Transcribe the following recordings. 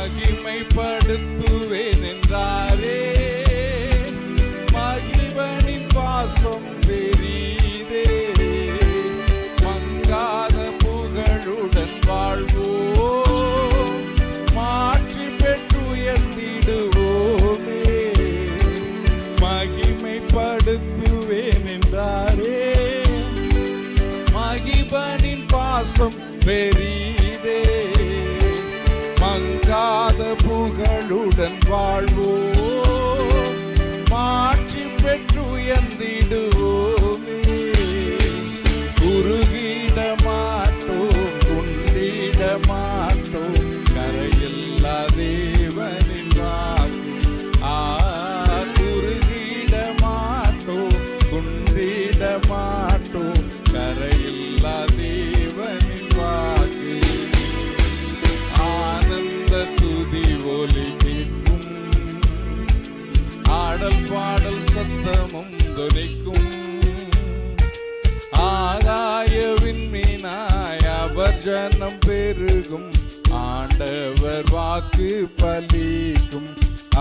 மகிமைப்படுத்துவேன் என்றாரே. மகிழ்வனின் பாசம் பெரிதே, மங்காத புகழுடன் வாழ்வோம், மாற்றி பெற்றுயர்ந்திடுவோமே. மகிமைப்படுத்துவேன் என்றாரே. மகிழ்வனின் பாசம் பெரிதே, மங்காத புகழுடன் வாழ்வோம், மாற்றி பெற்றுயர்ந்திடுவோமே. குறுகிட மாட்டோம், குண்டிட மாட்டோம், கரையில்லா தேவனின் வாக்கு. குறுகிட மாட்டோம், குண்டிட மாட்டோம், கரையில்லா தேவனின் வாக்கு. ஆனந்த துதி ஒலி கேட்கும், ஆடல் பாடல் சத்தமும் துணிக்கும். ஆகாய விண்மீனாய் அவர் ஜனம் பெருகும், ஆண்டவர் வாக்கு பலிக்கும்.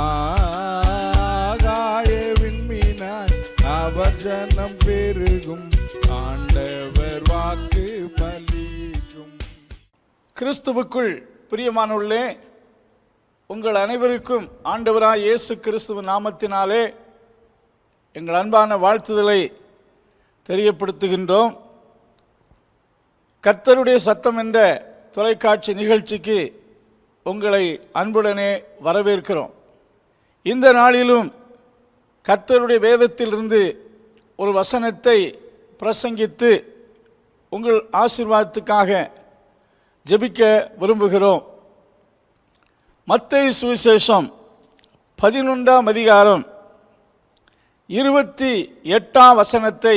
ஆகாய விண்மீனாய் அவர் ஜனம் பெருகும், ஆண்டவர் வாக்கு பலிக்கும். கிறிஸ்துவுக்குள் பிரியமானவர்களே, உங்கள் அனைவருக்கும் ஆண்டவராய் இயேசு கிறிஸ்துவின் நாமத்தினாலே எங்கள் அன்பான வாழ்த்துதலை தெரியப்படுத்துகின்றோம். கர்த்தருடைய சத்தம் என்ற தொலைக்காட்சி நிகழ்ச்சிக்கு உங்களை அன்புடனே வரவேற்கிறோம். இந்த நாளிலும் கர்த்தருடைய வேதத்திலிருந்து ஒரு வசனத்தை பிரசங்கித்து உங்கள் ஆசீர்வாதத்துக்காக ஜெபிக்க விரும்புகிறோம். மத்தேயு சுவிசேஷம் 11ஆம் அதிகாரம் 28ஆம் வசனத்தை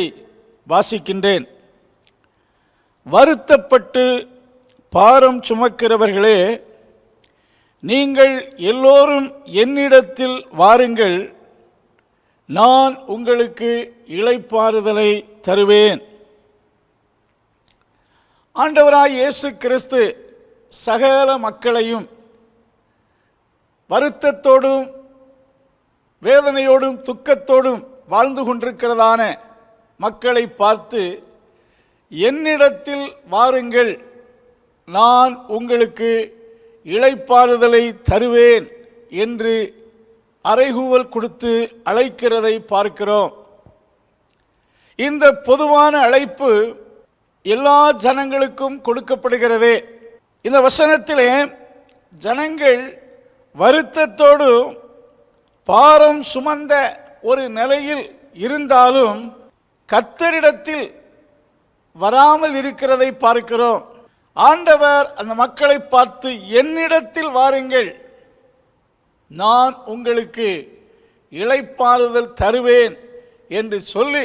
வாசிக்கின்றேன். வருத்தப்பட்டு பாரம் சுமக்கிறவர்களே, நீங்கள் எல்லோரும் என்னிடத்தில் வாருங்கள், நான் உங்களுக்கு இளைப்பாறுதலை தருவேன். ஆண்டவராய் இயேசு கிறிஸ்து சகல மக்களையும் வருத்தத்தோடும் வேதனையோடும் துக்கத்தோடும் வாழ்ந்து கொண்டிருக்கிறதான மக்களை பார்த்து, என்னிடத்தில் வாருங்கள், நான் உங்களுக்கு இளைப்பாறுதலை தருவேன் என்று அறைகூவல் கொடுத்து அழைக்கிறதை பார்க்கிறோம். இந்த பொதுவான அழைப்பு எல்லா ஜனங்களுக்கும் கொடுக்கப்படுகிறதே. இந்த வசனத்திலே ஜனங்கள் வருத்தத்தோடு பாரம் சுமந்த ஒரு நிலையில் இருந்தாலும் கர்த்தரிடத்தில் வராமல் இருக்கிறதை பார்க்கிறோம். ஆண்டவர் அந்த மக்களை பார்த்து, என்னிடத்தில் வாருங்கள், நான் உங்களுக்கு இளைப்பாறுதல் தருவேன் என்று சொல்லி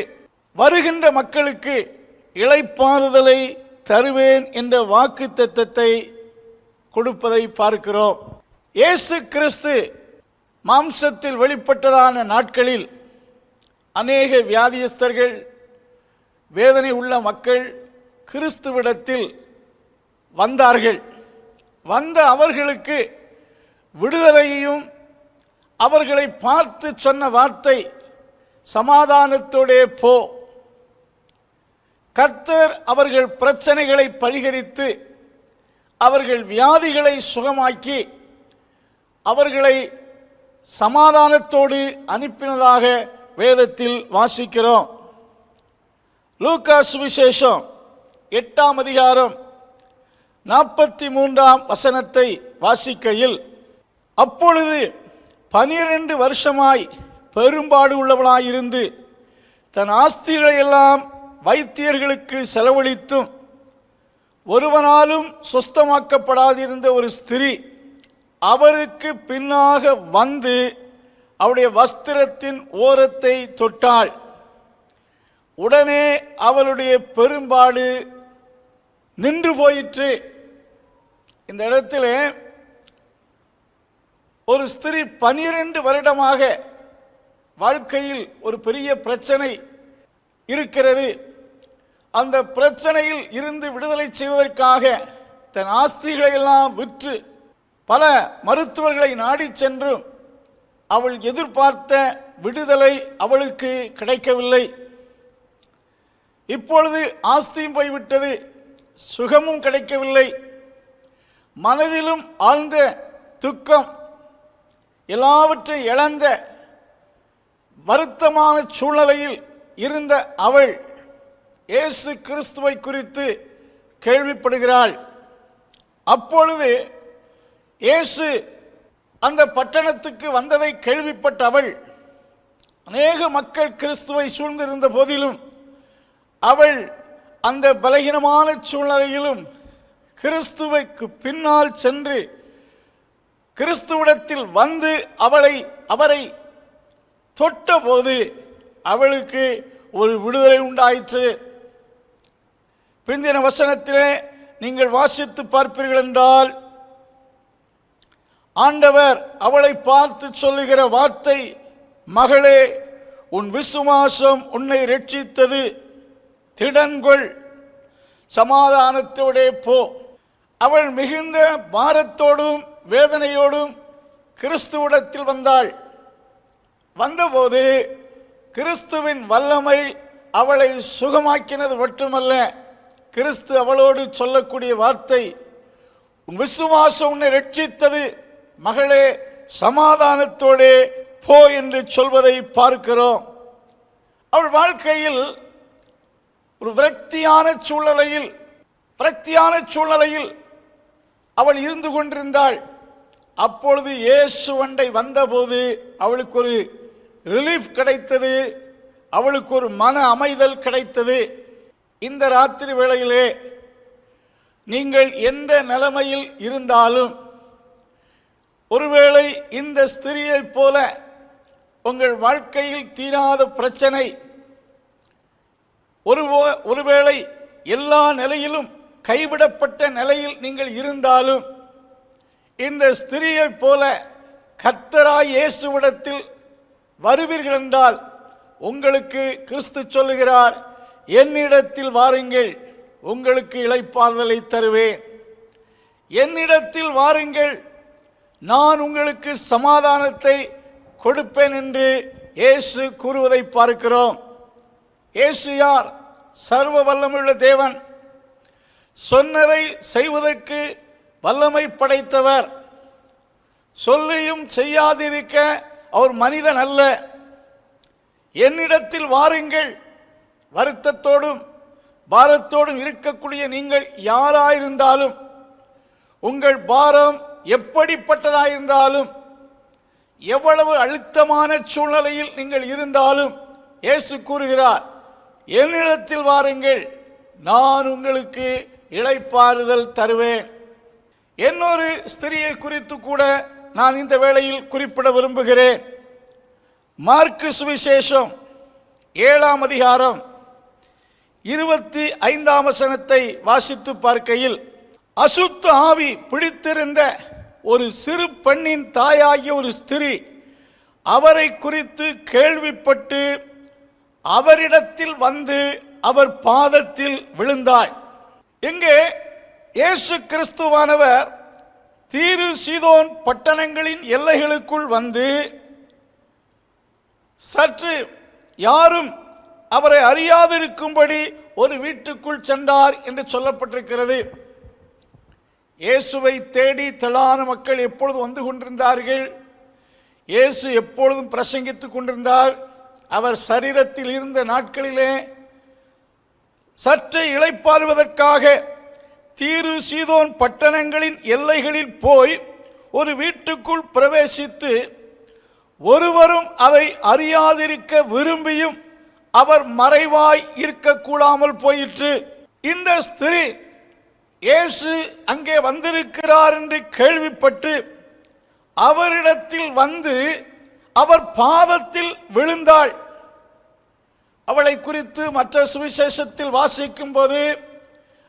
வருகின்ற மக்களுக்கு இளைப்பாறுதலை தருவேன் என்ற வாக்குத்தத்தத்தை கொடுப்பதை பார்க்கிறோம். இயேசு கிறிஸ்து மாம்சத்தில் வெளிப்பட்டதான நாட்களில் அநேக வியாதியஸ்தர்கள், வேதனை உள்ள மக்கள் கிறிஸ்துவிடத்தில் வந்தார்கள். வந்த அவர்களுக்கு விடுதலையையும் அவர்களை பார்த்து சொன்ன வார்த்தை, சமாதானத்தோடே போ. கர்த்தர் அவர்கள் பிரச்சனைகளை பரிகரித்து அவர்கள் வியாதிகளை சுகமாக்கி அவர்களை சமாதானத்தோடு அனுப்பினதாக வேதத்தில் வாசிக்கிறோம். லூக்கா சுவிசேஷம் 8ஆம் அதிகாரம் 43ஆம் வசனத்தை வாசிக்கையில், அப்பொழுது 12 வருஷமாய் பெரும்பாடு உள்ளவளாயிருந்து தன் ஆஸ்திகளை எல்லாம் வைத்தியர்களுக்கு செலவழித்தும் ஒருவனாலும் சுஸ்தமாக்கப்படாதிருந்த ஒரு ஸ்திரீ அவருக்கு பின்னாக வந்து அவருடைய வஸ்திரத்தின் ஓரத்தை தொட்டாள். உடனே அவளுடைய பெரும்பாடு நின்று போயிற்று. இந்த இடத்துல ஒரு ஸ்திரீ 12 வருடமாக வாழ்க்கையில் ஒரு பெரிய பிரச்சனை இருக்கிறது. அந்த பிரச்சனையில் இருந்து விடுதலை செய்வதற்காக தன் ஆஸ்திகளை எல்லாம் விற்று பல மருத்துவர்களை நாடி சென்றும் அவள் எதிர்பார்த்த விடுதலை அவளுக்கு கிடைக்கவில்லை. இப்பொழுது ஆஸ்தியும் போய்விட்டது, சுகமும் கிடைக்கவில்லை. மனதிலும் ஆழ்ந்த துக்கம், எல்லாவற்றை இழந்த வருத்தமான சூழ்நிலையில் இருந்த அவள் இயேசு கிறிஸ்துவை குறித்து கேள்விப்படுகிறாள். அப்பொழுது இயேசு அந்த பட்டணத்துக்கு வந்ததை கேள்விப்பட்ட அவள், அநேக மக்கள் கிறிஸ்துவை சூழ்ந்திருந்த போதிலும் அவள் அந்த பலகீனமான சூழ்நிலையிலும் கிறிஸ்துவுக்கு பின்னால் சென்று கிறிஸ்துவிடத்தில் வந்து அவரை தொட்டபோது அவளுக்கு ஒரு விடுதலை உண்டாயிற்று. பிந்தின வசனத்திலே நீங்கள் வாசித்து பார்ப்பீர்கள் என்றால், ஆண்டவர் அவளை பார்த்து சொல்லுகிற வார்த்தை, மகளே, உன் விசுவாசம் உன்னை ரட்சித்தது, திடன்கொள், சமாதானத்தோடே போ. அவள் மிகுந்த பாரத்தோடும் வேதனையோடும் கிறிஸ்துவிடத்தில் வந்தாள். வந்தபோது கிறிஸ்துவின் வல்லமை அவளை சுகமாக்கினது மட்டுமல்ல, கிறிஸ்து அவளோடு சொல்லக்கூடிய வார்த்தை, உன் விசுவாசம் உன்னை ரட்சித்தது, மகளே, சமாதானத்தோடே போ என்று சொல்வதை பார்க்கிறோம். அவள் வாழ்க்கையில் ஒரு விரக்தியான சூழ்நிலையில் அவள் இருந்து கொண்டிருந்தாள். அப்பொழுது இயேசு அண்டை வந்தபோது அவளுக்கு ஒரு ரிலீஃப் கிடைத்தது, அவளுக்கு ஒரு மன அமைதல் கிடைத்தது. இந்த ராத்திரி வேளையிலே நீங்கள் எந்த நிலைமையில் இருந்தாலும், ஒருவேளை இந்த ஸ்திரியைப் போல உங்கள் வாழ்க்கையில் தீராத பிரச்சனை, ஒருவேளை எல்லா நிலையிலும் கைவிடப்பட்ட நிலையில் நீங்கள் இருந்தாலும், இந்த ஸ்திரியைப் போல கர்த்தராய் இயேசுவிடத்தில் வருவீர்கள் என்றால் உங்களுக்கு கிறிஸ்து சொல்லுகிறார், என்னிடத்தில் வாருங்கள், உங்களுக்கு இளைப்பாறுதலை தருவேன். என்னிடத்தில் வாருங்கள், நான் உங்களுக்கு சமாதானத்தை கொடுப்பேன் என்று இயேசு கூறுவதை பார்க்கிறோம். இயேசு யார்? சர்வ வல்லமையுள்ள தேவன், சொன்னதை செய்வதற்கு வல்லமை படைத்தவர். சொல்லியும் செய்யாதிருக்க அவர் மனிதன் அல்ல. என்னிடத்தில் வாருங்கள், வருத்தத்தோடும் பாரத்தோடும் இருக்கக்கூடிய நீங்கள் யாராயிருந்தாலும், உங்கள் பாரம் எப்படிப்பட்டதாயிருந்தாலும், எவ்வளவு அழுத்தமான சூழ்நிலையில் நீங்கள் இருந்தாலும், இயேசு கூறுகிறார், என்னிடத்தில் வாருங்கள், நான் உங்களுக்கு இளைப்பாறுதல் தருவேன். இன்னொரு ஸ்திரியை குறித்து கூட நான் இந்த வேளையில் குறிப்பிட விரும்புகிறேன். மார்க்கு சுவிசேஷம் 7ஆம் அதிகாரம் 25ஆம் வசனத்தை வாசித்து பார்க்கையில், அசுத்த ஆவி பிடித்திருந்த ஒரு சிறு பெண்ணின் தாயாகிய ஒரு ஸ்திரீ அவரை குறித்து கேள்விப்பட்டு அவரிடத்தில் வந்து அவர் பாதத்தில் விழுந்தாள். இங்கே இயேசு கிறிஸ்துவானவர் தீரு சீதோன் பட்டணங்களின் எல்லைகளுக்குள் வந்து சற்று யாரும் அவரை அறியாதிருக்கும்படி ஒரு வீட்டுக்குள் சென்றார் என்று சொல்லப்பட்டிருக்கிறது. இயேசுவை தேடி திரளான மக்கள் எப்பொழுதும் வந்து கொண்டிருந்தார்கள். இயேசு எப்பொழுதும் பிரசங்கித்துக் கொண்டிருந்தார். அவர் சரீரத்தில் இருந்த நாட்களிலே சற்று இளைப்பாறுவதற்காக தீரு சீதோன் பட்டணங்களின் எல்லைகளில் போய் ஒரு வீட்டுக்குள் பிரவேசித்து ஒருவரும் அதை அறியாதிருக்க விரும்பியும் அவர் மறைவாய் இருக்கக்கூடாமல் போயிற்று. இந்த ஸ்திரீ இயேசு அங்கே வந்திருக்கிறார் என்று கேள்விப்பட்டு அவரிடத்தில் வந்து அவர் பாதத்தில் விழுந்தாள். அவளை குறித்து மற்ற சுவிசேஷத்தில் வாசிக்கும் போது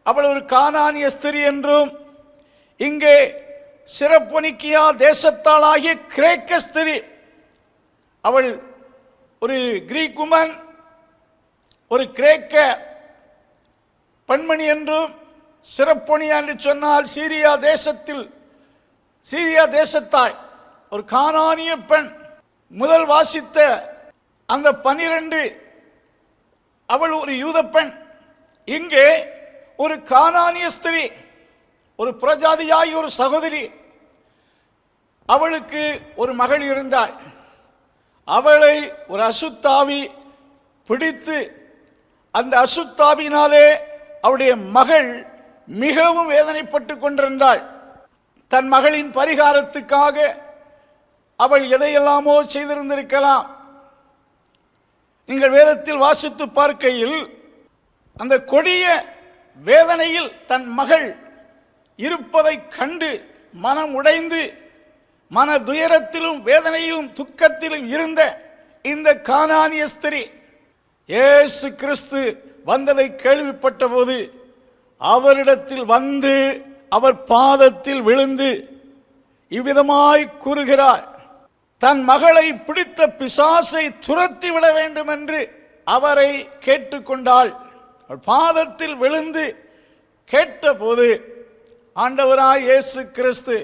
அவள் ஒரு கானானிய ஸ்திரீ என்றும், இங்கே சிரப்பொனிக்கியா தேசத்தாளாகிய கிரேக்க ஸ்திரீ, அவள் ஒரு கிரீக் உமன், ஒரு கிரேக்க பெண்மணி என்றும், சிரப்பொனியா என்று சொன்னால் சீரியா தேசத்தில் சீரியா தேசத்தாய் ஒரு கானானிய பெண். முதல் வாசித்த அந்த 12 அவள் ஒரு யூத பெண். இங்கே ஒரு கானானிய ஸ்திரீ, ஒரு புறஜாதியாய் ஒரு சகோதரி. அவளுக்கு ஒரு மகள் இருந்தாள். அவளை ஒரு அசுத்தாவி பிடித்து, அந்த அசுத்தாவினாலே அவளுடைய மகள் மிகவும் வேதனைப்பட்டு கொண்டிருந்தாள். தன் மகளின் பரிகாரத்துக்காக அவள் எதையெல்லாமோ செய்திருந்திருக்கலாம். நீங்கள் வேதத்தில் வாசித்து பார்க்கையில் அந்த கொடிய வேதனையில் தன் மகள் இருப்பதை கண்டு மனம் உடைந்து மன துயரத்திலும் வேதனையிலும் துக்கத்திலும் இருந்த இந்த கானானிய ஸ்திரீ இயேசு கிறிஸ்து வந்ததை கேள்விப்பட்ட போது அவரிடத்தில் வந்து அவர் பாதத்தில் விழுந்து இவ்விதமாய் கூறுகிறார். தன் மகளை பிடித்த பிசாசை துரத்தி விட வேண்டும் என்று அவரை கேட்டுக்கொண்டாள். பாதத்தில் விழுந்து கேட்டபோது ஆண்டவராய் இயேசு கிறிஸ்து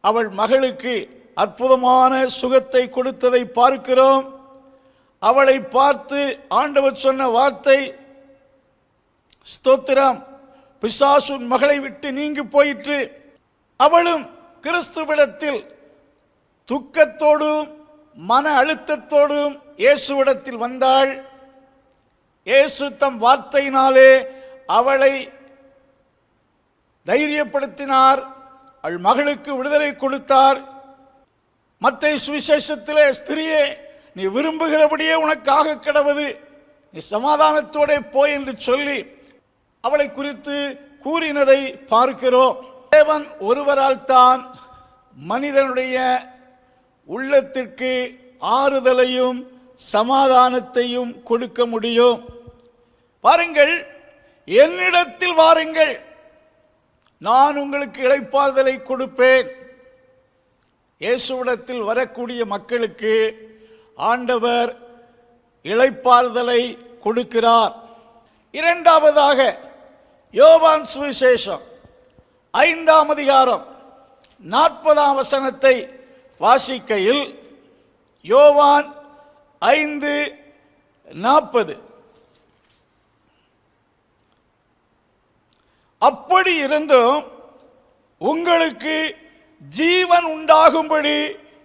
அவள் மகளுக்கு அற்புதமான சுகத்தை கொடுத்ததை பார்க்கிறோம். அவளை பார்த்து ஆண்டவர் சொன்ன வார்த்தை, ஸ்தோத்திரம், பிசாசுன் மகளை விட்டு நீங்கி போயிற்று. அவளும் கிறிஸ்துவிடத்தில் துக்கத்தோடும் மன அழுத்தத்தோடும் இயேசுவிடத்தில் வந்தாள். இயேசு தம் வார்த்தையினாலே அவளை தைரியப்படுத்தினார். அவள் மகளுக்கு விடுதலை கொடுத்தார். மத்தேயு சுவிசேஷத்திலே, ஸ்திரியே, நீ விரும்புகிறபடியே உனக்காக கிடவது, நீ சமாதானத்தோட போய் என்று சொல்லி அவளை குறித்து கூறினதை பார்க்கிறோம். தேவன் ஒருவரால் தான் மனிதனுடைய உள்ளத்திற்கு ஆறுதலையும் சமாதானத்தையும் கொடுக்க முடியும். பாருங்கள், என்னிடத்தில் வாருங்கள், நான் உங்களுக்கு இளைப்பாறுதலை கொடுப்பேன். இயேசுவிடத்தில் வரக்கூடிய மக்களுக்கு ஆண்டவர் இளைப்பாறுதலை கொடுக்கிறார். இரண்டாவதாக யோவான் சுவிசேஷம் 5ஆம் அதிகாரம் 40ஆம் வசனத்தை வாசிக்கையில், யோவான் 5:40, அப்படி இருந்தும் உங்களுக்கு ஜீவன் உண்டாகும்படி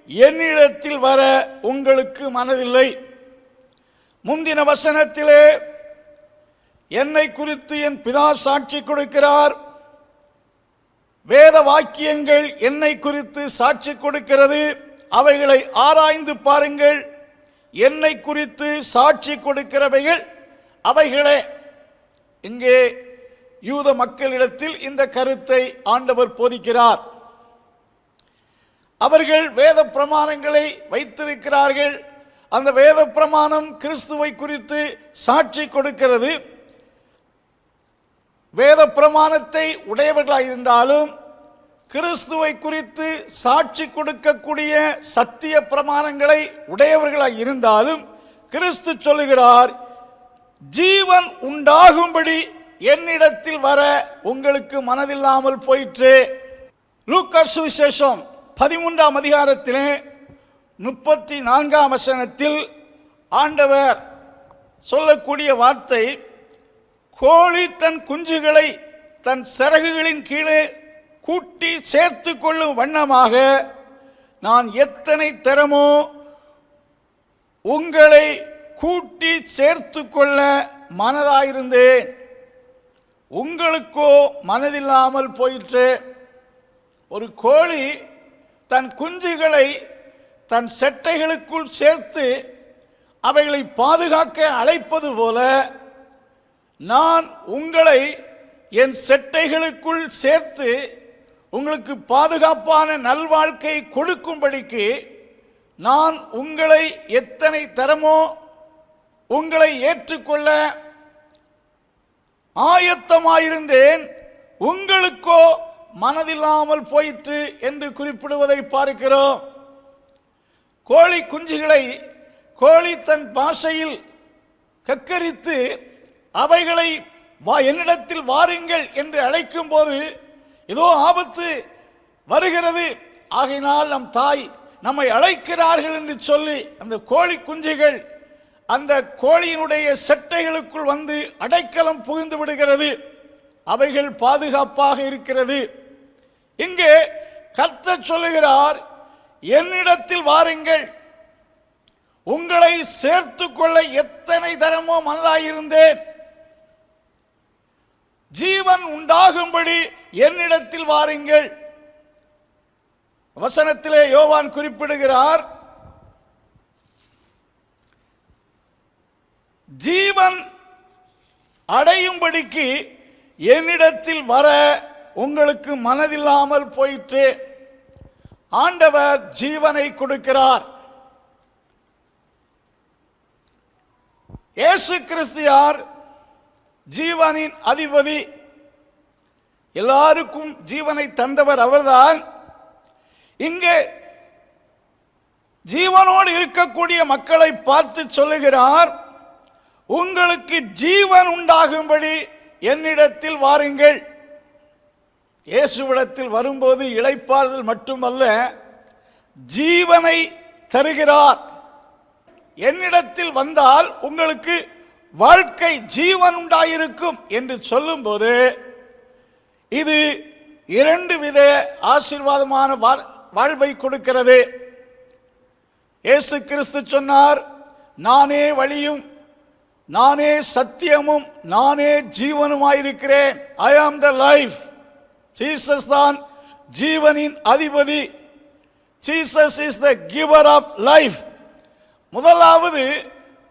என்னிடத்தில் வர உங்களுக்கு மனதில்லை. முந்தின வசனத்திலே என்னை குறித்து என் பிதா சாட்சி கொடுக்கிறார், வேத வாக்கியங்கள் என்னை குறித்து சாட்சி கொடுக்கிறது, அவைகளை ஆராய்ந்து பாருங்கள், என்னை குறித்து சாட்சி கொடுக்கிறவைகள் அவைகளே. இங்கே யூத மக்களிடத்தில் இந்த கருத்தை ஆண்டவர் போதிக்கிறார். அவர்கள் வேத பிரமாணங்களை வைத்திருக்கிறார்கள். அந்த வேத பிரமாணம் கிறிஸ்துவை குறித்து சாட்சி கொடுக்கிறது. வேத பிரமாணத்தை உடையவர்களாக இருந்தாலும் கிறிஸ்துவை குறித்து சாட்சி கொடுக்கக்கூடிய சத்திய பிரமாணங்களை உடையவர்களாக இருந்தாலும் கிறிஸ்து சொல்லுகிறார், ஜீவன் உண்டாகும்படி என்னிடத்தில் வர உங்களுக்கு மனதில்லாமல் போயிற்று. லூக்கா சுவிசேஷம் 13ஆம் அதிகாரத்திலே 34ஆம் வசனத்தில் ஆண்டவர் சொல்லக்கூடிய வார்த்தை, கோழி தன் குஞ்சுகளை தன் சிறகுகளின் கீழே கூட்டி சேர்த்து கொள்ளும் வண்ணமாக நான் எத்தனை தரமோ உங்களை கூட்டி சேர்த்து கொள்ள மனதாயிருந்தேன், உங்களுக்கோ மனதில்லாமல் போயிற்று. ஒரு கோழி தன் குஞ்சுகளை தன் செட்டைகளுக்குள் சேர்த்து அவைகளை பாதுகாக்க அழைப்பது போல நான் உங்களை என் செட்டைகளுக்குள் சேர்த்து உங்களுக்கு பாதுகாப்பான நல்வாழ்க்கை கொடுக்கும்படிக்கு நான் உங்களை எத்தனை தரமோ உங்களை ஏற்றுக்கொள்ள ஆயத்தமாயிருந்தேன், உங்களுக்கோ மனதில்லாமல் போயிற்று என்று குறிப்பிடுவதை பார்க்கிறோம். கோழி குஞ்சுகளை கோழி தன் பாஷையில் கக்கரித்து அவைகளை என்னிடத்தில் வாருங்கள் என்று அழைக்கும் போது ஏதோ ஆபத்து வருகிறது. ஆகையினால் நம் தாய் நம்மை அழைக்கிறார்கள் என்று சொல்லி அந்த கோழி குஞ்சுகள் அந்த கோழியினுடைய செட்டைகளுக்குள் வந்து அடைக்கலம் புகுந்து விடுகிறது. அவைகள் பாதுகாப்பாக இருக்கிறது. இங்கே கர்த்தர் சொல்லுகிறார், என்னிடத்தில் வாருங்கள், உங்களை சேர்த்து கொள்ள எத்தனை தரமோ மனதாயிருந்தேன். ஜீவன் உண்டாகும்படி என்னிடத்தில் வாருங்கள். வசனத்திலே யோவான் குறிப்பிடுகிறார், ஜீவன் அடையும்படிக்கு என்னிடத்தில் வர உங்களுக்கு மனதில்லாமல் போயிற்று. ஆண்டவர் ஜீவனை கொடுக்கிறார். இயேசு கிறிஸ்து யார்? ஜீவனின் அதிபதி. எல்லாருக்கும் ஜீவனை தந்தவர் அவர்தான். இங்கே ஜீவனோடு இருக்கக்கூடிய மக்களை பார்த்து சொல்லுகிறார், உங்களுக்கு ஜீவன் உண்டாகும்படி என்னிடத்தில் வாருங்கள். இயேசுவிடத்தில் வரும்போது இளைப்பாறுதல் மட்டுமல்ல, ஜீவனை தருகிறார். என்னிடத்தில் வந்தால் உங்களுக்கு வாழ்க்கை ஜீவன் உண்டாயிருக்கும் என்று சொல்லும்போது இது இரண்டு வித ஆசீர்வாதமான வாழ்வை கொடுக்கிறது. இயேசு கிறிஸ்து சொன்னார், நானே வழியும் நானே சத்தியமும் நானே ஜீவனுமாயிருக்கிறேன். ஐ ஆம் த லைஃப். ஜீசஸ் தான் ஜீவனின் அதிபதி. Jesus is the giver of life. முதலாவது,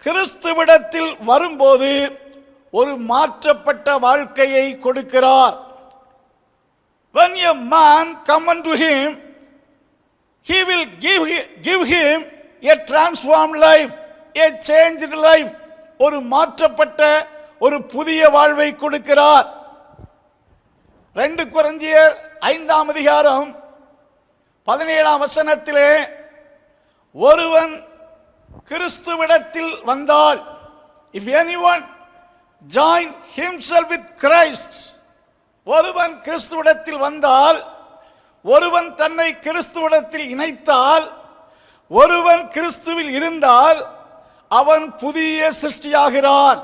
கிறிஸ்துவிடத்தில் வரும்போது ஒரு மாற்றப்பட்ட வாழ்க்கையை கொடுக்கிறார். When a man come unto him, he will give him a transformed life, a changed life. ஒரு மாற்றப்பட்ட ஒரு புதிய வாழ்வை கொடுக்கிறார். 2 கொரிந்தியர் 5ஆம் அதிகாரம் 17ஆம் வசனத்திலே, ஒருவன் கிறிஸ்துவிடத்தில் வந்தால், if anyone join himself with Christ, ஒருவன் கிறிஸ்துவிடத்தில் வந்தால், ஒருவன் தன்னை கிறிஸ்துவிடத்தில் இணைத்தால், ஒருவன் கிறிஸ்துவில் இருந்தால் அவன் புதிய சிருஷ்டியாகிறான்.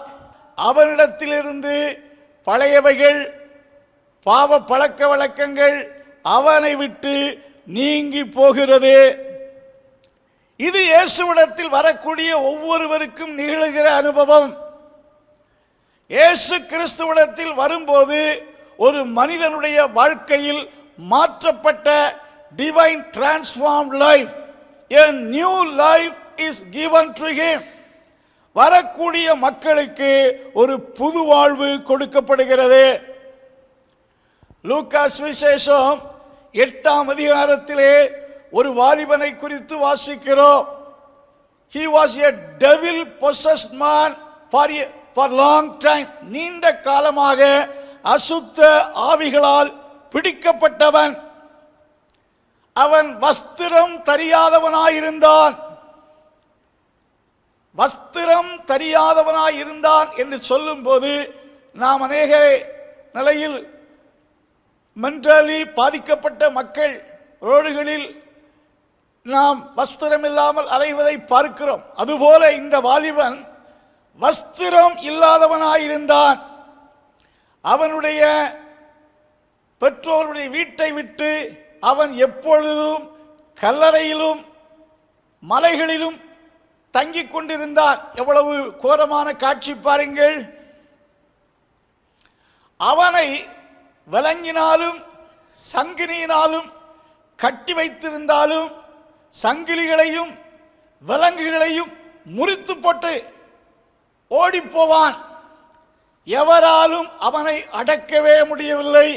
அவனிடத்திலிருந்து பழையவைகள் பாவ பழக்க வழக்கங்கள் அவனை விட்டு நீங்கி போகிறது. இது இயேசுவிடத்தில் வரக்கூடிய ஒவ்வொருவருக்கும் நிகழ்கிற அனுபவம். இயேசு கிறிஸ்துவிடத்தில் வரும்போது ஒரு மனிதனுடைய வாழ்க்கையில் மாற்றப்பட்ட divine transformed life, a new life is given to him. வரக்கூடிய மக்களுக்கு ஒரு புது வாழ்வு கொடுக்கப்படுகிறது. லூக்கா சுவிசேஷம் 8ஆம் அதிகாரத்திலே ஒரு வாலிபனை குறித்து வாசிக்கிறோம். He was a devil possessed man for long time. நீண்ட காலமாக அசுத்த ஆவிகளால் பிடிக்கப்பட்டவன். அவன் வஸ்திரம் தெரியாதவனாயிருந்தான். வஸ்திரம் தெரியாதவனாயிருந்தான் என்று சொல்லும்போது நாம் அநேக நிலையில் மென்டலி பாதிக்கப்பட்ட மக்கள் ரோடுகளில் நாம் வஸ்திரம் இல்லாமல் அலைவதை பார்க்கிறோம். அதுபோல இந்த வாலிபன் வஸ்திரம் இல்லாதவனாயிருந்தான். அவனுடைய பெற்றோருடைய வீட்டை விட்டு அவன் எப்பொழுதும் கல்லறையிலும் மலைகளிலும் தங்கிக் கொண்டிருந்தான். எவ்வளவு கோரமான காட்சி பாருங்கள். அவனை விலங்கினாலும் சங்கிலியினாலும் கட்டி வைத்திருந்தாலும் சங்கிலிகளையும் விலங்குகளையும் முறித்து போட்டு ஓடிப்போவான். எவராலும் அவனை அடக்கவே முடியவில்லை.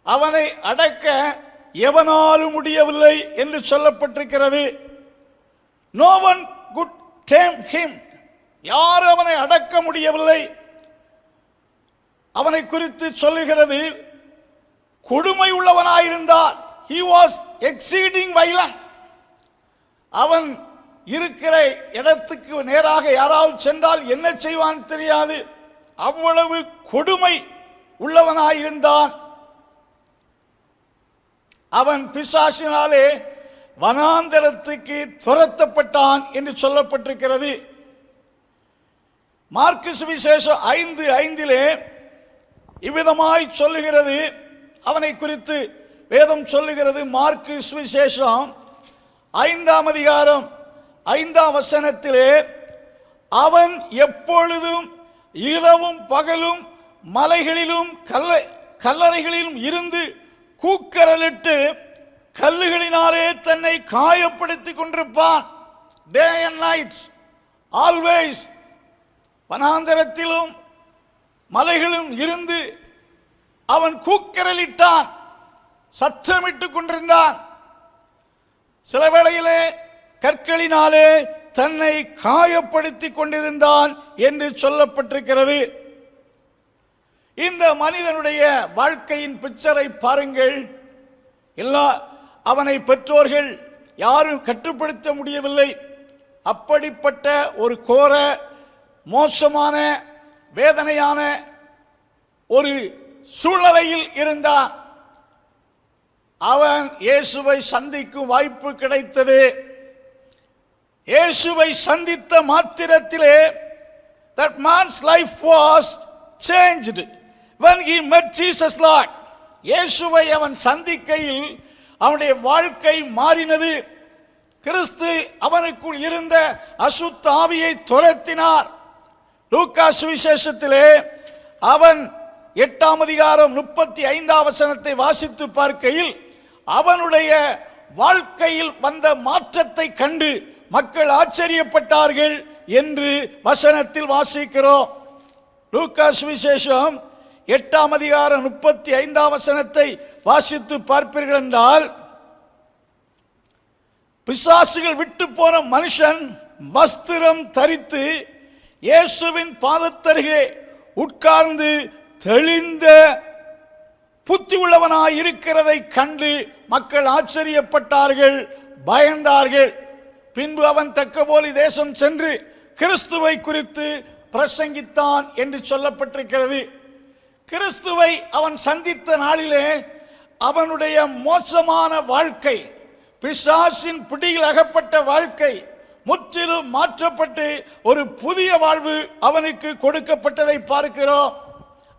அவனை அடக்க எவனாலும் முடியவில்லை என்று சொல்லப்பட்டிருக்கிறது. No one could tame him. யாரும் அவனை அடக்க முடியவில்லை. அவனை குறித்து சொல்லுகிறது, கொடுமை உள்ளவனாயிருந்தார். He was exceeding violent. அவன் இருக்கிற இடத்துக்கு நேராக யாராவது சென்றால் என்ன செய்வான் தெரியாது. அவ்வளவு கொடுமை உள்ளவனாயிருந்தான். அவன் பிசாசினாலே வனாந்தரத்துக்கு துரத்தப்பட்டான் என்று சொல்லப்பட்டிருக்கிறது. மார்க்கு சுவிசேஷம் 5:5 இவ்விதமாய் சொல்லுகிறது. அவனை குறித்து வேதம் சொல்லுகிறது. மார்க்கு சுவிசேஷம் 5ஆம் அதிகாரம் 5ஆம் வசனத்திலே, அவன் எப்பொழுதும் இரவும் பகலும் மலைகளிலும் கல்லறைகளிலும் இருந்து கூக்கரலிட்டு கல்லுகளினாலே தன்னை காயப்படுத்திக் கொண்டிருப்பான். Day and night, always. வனாந்தரத்திலும் மலைகளும் இருந்து அவன் கூக்கரலிட்டான், சத்தமிட்டுக் கொண்டிருந்தான். சில வேளையிலே கற்களினாலே தன்னை காயப்படுத்திக் கொண்டிருந்தான் என்று சொல்லப்பட்டிருக்கிறது. இந்த மனிதனுடைய வாழ்க்கையின் பிக்சரை பாருங்கள். அவனை பெற்றோர்கள் யாரும் கட்டுப்படுத்த முடியவில்லை. அப்படிப்பட்ட ஒரு கோர மோசமான வேதனையான ஒரு சூழ்நிலையில் இருந்தான். அவன் இயேசுவை சந்திக்கும் வாய்ப்பு கிடைத்தது. இயேசுவை சந்தித்த மாத்திரத்திலே that man's life was changed when he met Jesus Lord. இயேசுவை அவன் சந்திக்கையில் அவனுடைய வாழ்க்கை மாறினது. கிறிஸ்து அவனுக்குள் இருந்த அசுத்த ஆவியை துரத்தினார். லூக்கா சுவிசேஷத்திலே அவன் 8ஆம் அதிகாரம் 35ஆம் வசனத்தை வாசித்து பார்க்கையில் அவனுடைய வாழ்க்கையில் வந்த மாற்றத்தை கண்டு மக்கள் ஆச்சரியப்பட்டார்கள் என்று வசனத்தில் வாசிக்கிறோம். லூக்கா சுவிசேஷம் 8ஆம் அதிகாரம் 35ஆம் வசனத்தை வாசித்து பார்ப்பீர்கள் என்றால், பிசாசுகள் விட்டு போன மனுஷன் வஸ்திரம் தரித்து இயேசுவின் பாதத்தருகே உட்கார்ந்து தெளிந்த புத்தி உள்ளவனாய் இருக்கிறதை கண்டு மக்கள் ஆச்சரியப்பட்டார்கள், பயந்தார்கள். பின்பு அவன் தக்கபோலி தேசம் சென்று கிறிஸ்துவை குறித்து பிரசங்கித்தான் என்று சொல்லப்பட்டிருக்கிறது. கிறிஸ்துவை அவன் சந்தித்த நாளிலே அவனுடைய மோசமான வாழ்க்கை, பிசாசின் பிடியில் அகப்பட்ட வாழ்க்கை முற்றிலும் மாற்றப்பட்டு ஒரு புதிய வாழ்வு அவனுக்கு கொடுக்கப்பட்டதை பார்க்கிறோம்.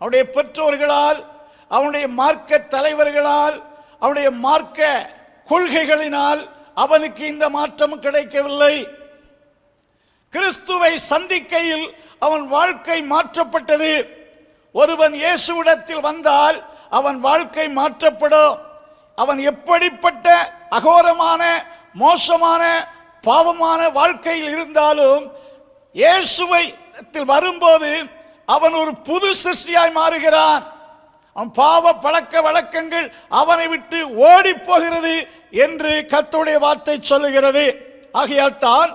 அவனுடைய பெற்றோர்களால், அவனுடைய மார்க்க தலைவர்களால், அவனுடைய மார்க்க கொள்கைகளினால் அவனுக்கு இந்த மாற்றம் கிடைக்கவில்லை. கிறிஸ்துவை சந்திக்கையில் அவன் வாழ்க்கை மாற்றப்பட்டது. ஒருவன் இயேசுவிடத்தில் வந்தால் அவன் வாழ்க்கை மாற்றப்படும். அவன் எப்படிப்பட்ட அகோரமான மோசமான பாவமான வாழ்க்கையில் இருந்தாலும் இயேசுவை வரும்போது அவன் ஒரு புது சிருஷ்டியாய் மாறுகிறான். அவன் பாவ பழக்க வழக்கங்கள் அவனை விட்டு ஓடி போகிறது என்று கர்த்தருடைய வார்த்தை சொல்லுகிறது. ஆகையால் தான்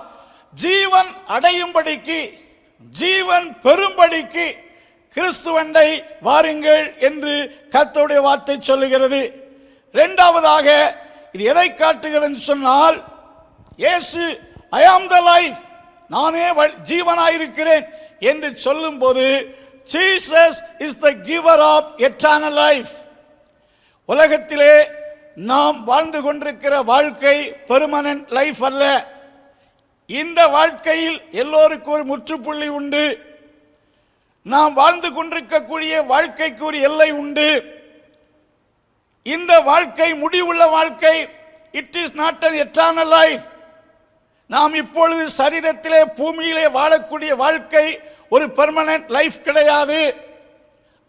ஜீவன் அடையும்படிக்கு, ஜீவன் பெறும்படிக்கு கிறிஸ்துவண்டை வாருங்கள் என்று கர்த்தருடைய வார்த்தை சொல்லுகிறது. இரண்டாவதாக இது எதை காட்டுகிறது என்று சொன்னால், இயேசு ஐ ஆம் த லைஃப், நானே ஜீவனாயிருக்கிறேன் என்று சொல்லும் போது Jesus is the giver of eternal life. உலகத்திலே நாம் வாழ்ந்து கொண்டிருக்கிற வாழ்க்கை பெர்மனன்ட் லைஃப் அல்ல. இந்த வாழ்க்கையில் எல்லோருக்கும் ஒரு முற்றுப்புள்ளி உண்டு. நாம் வாழ்ந்து கொண்டிருக்கக்கூடிய வாழ்க்கைக்கு ஒரு எல்லை உண்டு. இந்த வாழ்க்கை முடிவுள்ள வாழ்க்கை. It is not an eternal life. நாம் இப்பொழுது சரீரத்திலே பூமியிலே வாழக்கூடிய வாழ்க்கை ஒரு பெர்மனன்ட் லைஃப் கிடையாது.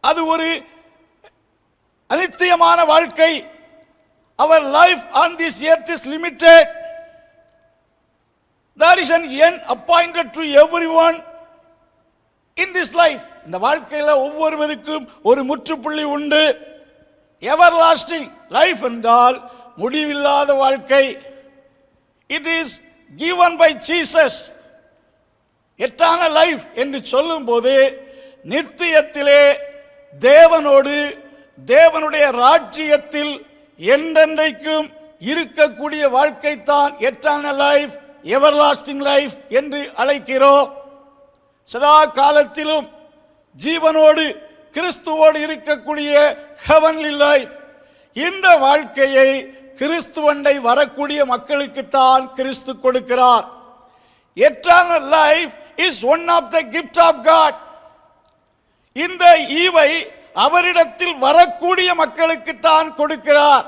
அது ஒரு அனித்தியமான வாழ்க்கை. அவர் life on this earth is limited. There is an end appointed to everyone in this life. இந்த வாழ்க்கையில் ஒவ்வொருவருக்கும் ஒரு முற்றுப்புள்ளி உண்டு. எவர் லாஸ்டிங் லைஃப் என்றால் முடிவில்லாத வாழ்க்கை. It is given by Jesus. Eternal life என்று சொல்லும் போது நித்தியத்திலே தேவனோடு, தேவனுடைய ராஜ்யத்தில் என்றென்றைக்கும் இருக்கக்கூடிய வாழ்க்கை தான் எட்டர்னல் லைஃப், எவர்லாஸ்டிங் லைஃப் என்று அழைக்கிறோம். சதா காலத்திலும் ஜீவனோடு கிறிஸ்துவோடு இருக்கக்கூடிய ஹெவன்லி லைஃப். இந்த வாழ்க்கையை கிறிஸ்துவண்டை வரக்கூடிய மக்களுக்குத்தான் கிறிஸ்து கொடுக்கிறார். Eternal life is one of the gift of God. இந்த ஈவை அவரிடத்தில் வரக்கூடிய மக்களுக்குத்தான் கொடுக்கிறார்.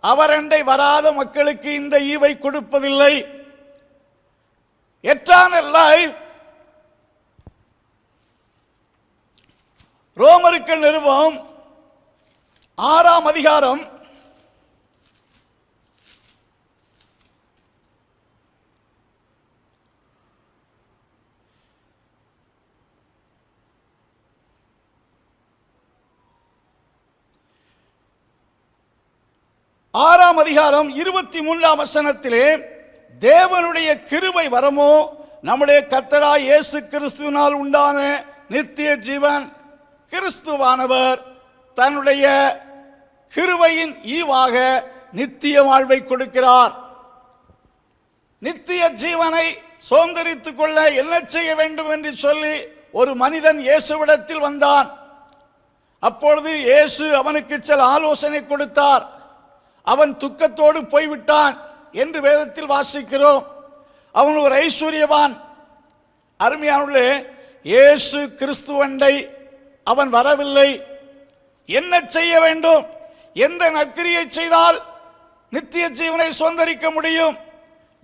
அவரண்டை வராத மக்களுக்கு இந்த ஈவை கொடுப்பதில்லை. எட்டர்னல் லைஃப் ரோமர்கள் நிருபம் 6ஆம் அதிகாரம் 6ஆம் அதிகாரம் 23ஆம் வசனத்திலே தேவனுடைய கிருபை வரமோ நம்முடைய கர்த்தராகிய இயேசு கிறிஸ்துவினால் உண்டான நித்திய ஜீவன். கிறிஸ்துவானவர் தன்னுடைய கிருபையின் ஈவாக நித்திய வாழ்வை கொடுக்கிறார். நித்திய ஜீவனை சுதந்தரித்துக் கொள்ள என்ன செய்ய வேண்டும் என்று சொல்லி ஒரு மனிதன் இயேசுவிடத்தில் வந்தான். அப்பொழுது இயேசு அவனுக்கு சில ஆலோசனை கொடுத்தார். அவன் துக்கத்தோடு போய்விட்டான் என்று வேதத்தில் வாசிக்கிறோம். அவன் ஒரு ஐஸ்வர்யவான். அருமையானவர்களே, இயேசு கிறிஸ்துவண்டை அவன் வரவில்லை. என்ன செய்ய வேண்டும்? எந்த நற்கிரியை செய்தால் நித்திய ஜீவனை சுதந்தரிக்க முடியும்?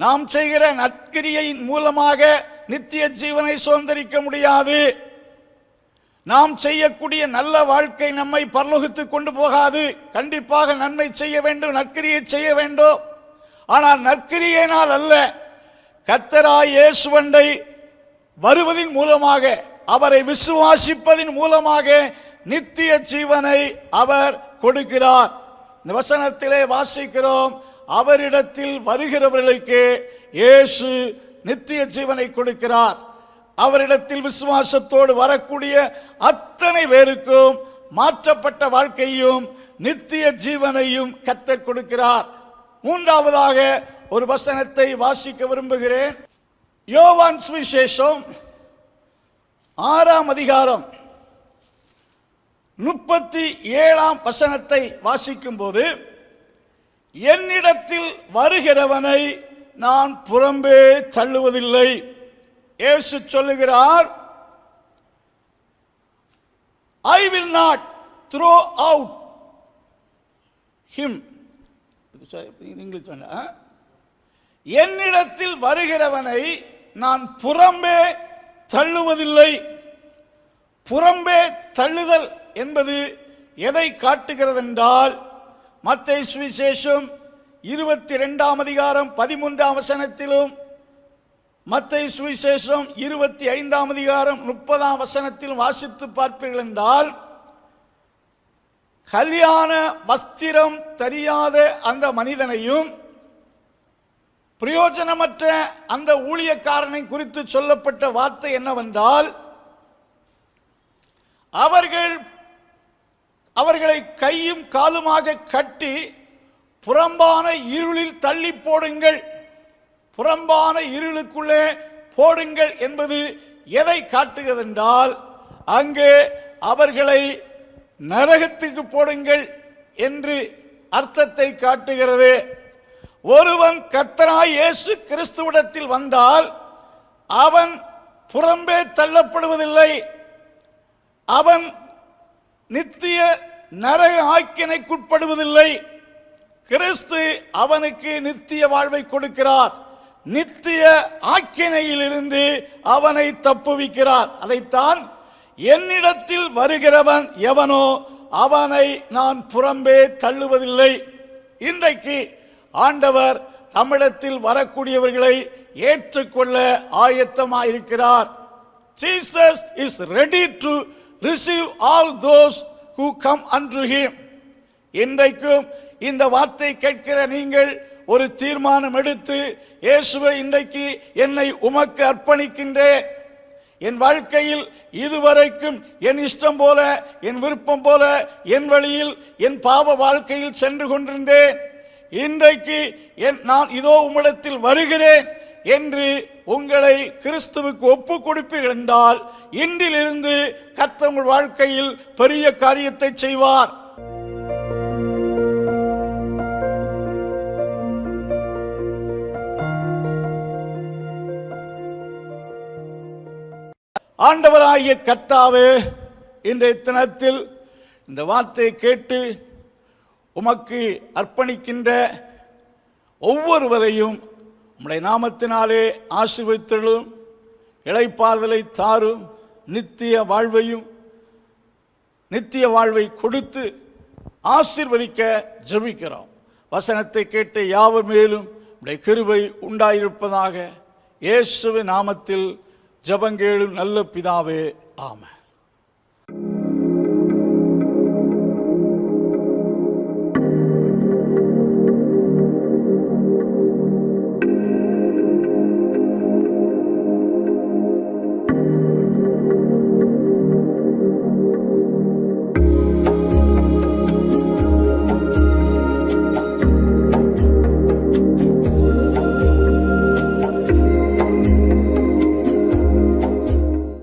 நாம் செய்கிற நற்கிரியின் மூலமாக நித்திய ஜீவனை சுதந்தரிக்க முடியாது. நாம் செய்யக்கூடிய நல்ல வாழ்க்கை நம்மை பரலோகத்துக்கு கொண்டு போகாது. கண்டிப்பாக நன்மை செய்ய வேண்டும், நற்கிரியை செய்ய வேண்டும். ஆனால் நற்கிரியினால் அல்ல, கர்த்தராகிய இயேசுவண்டை வருவதின் மூலமாக, அவரை விசுவாசிப்பதின் மூலமாக நித்திய ஜீவனை அவர் கொடுக்கிறார். இந்த வசனத்திலே வாசிக்கிறோம், அவரிடத்தில் வருகிறவர்களுக்கு இயேசு நித்திய ஜீவனை கொடுக்கிறார். அவரிடத்தில் விசுவாசத்தோடு வரக்கூடிய அத்தனை பேருக்கும் மாற்றப்பட்ட வாழ்க்கையும் நித்திய ஜீவனையும் கர்த்தர் கொடுக்கிறார். மூன்றாவதாக ஒரு வசனத்தை வாசிக்க விரும்புகிறேன். யோவான் சுவிசேஷம் 6ஆம் அதிகாரம் 37ஆம் வசனத்தை வாசிக்கும் போது, என்னிடத்தில் வருகிறவனை நான் புறம்பே தள்ளுவதில்லை. இயேசு சொல்லுகிறார், I will not throw out him. English வேண்டாம். என்னிடத்தில் வருகிறவனை நான் புறம்பே தள்ளுவதில்லை. புறம்பே தள்ளுதல் என்பது எதை காட்டுகிறது என்றால், மத்தேயு சுவிசேஷம் 22ஆம் அதிகாரம் 13ஆம் வசனத்திலும், மத்தேயு சுவிசேஷம் 25ஆம் அதிகாரம் 30ஆம் வசனத்தில் வாசித்து பார்ப்பீர்கள் என்றால், கல்யாண வஸ்திரம் தெரியாத அந்த மனிதனையும் பிரயோஜனமற்ற அந்த ஊழியக்காரனை குறித்து சொல்லப்பட்ட வார்த்தை என்னவென்றால், அவர்களை கையும் காலுமாக கட்டி புறம்பான இருளில் தள்ளி போடுங்கள், புறம்பான இருளுக்குள்ளே போடுங்கள் என்பது எதை காட்டுகிறது என்றால், அங்கே அவர்களை நரகத்துக்கு போடுங்கள் என்று அர்த்தத்தை காட்டுகிறது. ஒருவன் கர்த்தராகிய இயேசு கிறிஸ்துவிடத்தில் வந்தால் அவன் புறம்பே தள்ளப்படுவதில்லை. அவன் நித்திய நரக ஆக்கினைக்குட்படுவதில்லை. கிறிஸ்து அவனுக்கு நித்திய வாழ்வை கொடுக்கிறார். நித்திய ஆக்கினையிலிருந்து அவனை தப்புவிக்கிறார். அதைத்தான் என்னிடத்தில் வருகிறவன் எவனோ அவனை நான் புறம்பே தள்ளுவதில்லை. இன்றைக்கு ஆண்டவர் தமிழத்தில் வரக்கூடியவர்களை ஏற்றுக்கொள்ள ஆயத்தமாயிருக்கிறார். Jesus is ready to receive all those who come unto him. இன்றைக்கும் இந்த வார்த்தை கேட்கிற நீங்கள் ஒரு தீர்மானம் எடுத்து, இயேசுவை இன்றைக்கு என்னை உமக்கு அர்ப்பணிக்கின்றேன். என் வாழ்க்கையில் இதுவரைக்கும் என் இஷ்டம் போல, என் விருப்பம் போல, என் வழியில், என் பாவ வாழ்க்கையில் சென்று கொண்டிருந்தேன். இன்றைக்கு நான் இதோ உம்மிடத்தில் வருகிறேன் என்று உங்களை கிறிஸ்துவுக்கு ஒப்பு கொடுப்பீர்கள் என்றால், இன்றிலிருந்து கர்த்தர் உங்கள் வாழ்க்கையில் பெரிய காரியத்தை செய்வார். ஆண்டவராகிய கர்த்தாவே, இன்றைய தினத்தில் இந்த வார்த்தையை கேட்டு உமக்கு அர்ப்பணிக்கின்ற ஒவ்வொருவரையும் உம்முடைய நாமத்தினாலே ஆசீர்வதித்தருளும். இளைப்பாறுதலை தாரும். நித்திய வாழ்வை கொடுத்து ஆசீர்வதிக்க ஜெபிக்கிறோம். வசனத்தை கேட்ட யாவர் மேலும் உம்முடைய கிருபை உண்டாயிருப்பதாக. இயேசுவின் நாமத்தில் ஜெபங்கேளும் நல்ல பிதாவே, ஆமென்.